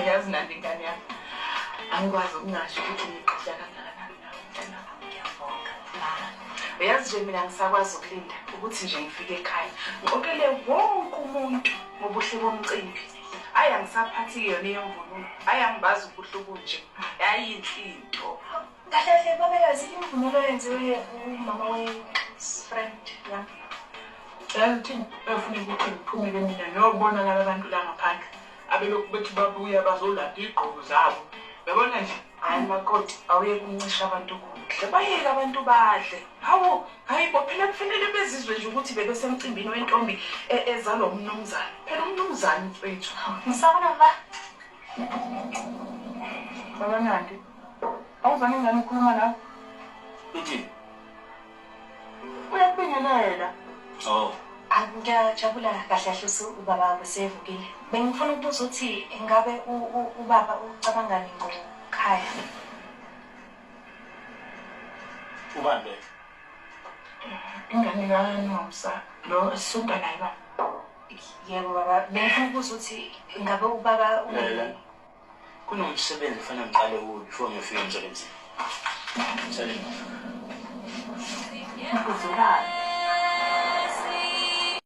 Yazi nandi ingane yami. Angikwazi ukungasho ukuthi ngiqhubeka kangakanani nawe. Ngiyabonga. Uyazi nje mina ngisakwazi ukulinda ukuthi nje ngifike ekhaya. Ngikokele wonke umuntu ngobuhle bomcimbi. Aya ngisaphathi yona iyemvunulo. Aya ngibazi ubuhle obunje. Yayinhlinto. Kahle babekazi imvunulo yenziwe umama we-friend yami. Yazi bafuna ukuthi ngiphumele mina nokubona laba bantu la ngaphandle. Abelokhu bethi babuya bazolanda igqoko zabo. Yabona nje hayi makoti awuye kuncisha abantu kuhle. Bayeke abantu badle. Hawo hayibo phela kufanele bezizwe nje ukuthi bebesemcimbini wentombi ezalwa umnumzane. Phela umnumzane mfethu. Ngisabona ba. Baba Nandi. Awuzange ngani ukhuluma nawe? Uthini? Uyakubingelela. Oh. Ngiyajabula kahle ubaba besevukile. Bengifuna ukubuza ukuthi ingabe ubaba ucabanga ngani ngokhaya? Ubani le? Ingane kaNomsa lo esonta naye ba. Yebo baba, bengifuna ukubuza ukuthi ingabe ubaba Lela. Kunomsebenzi ufana ngiqale kuwo before ngifike emsebenzini. Salim. Ngizolala.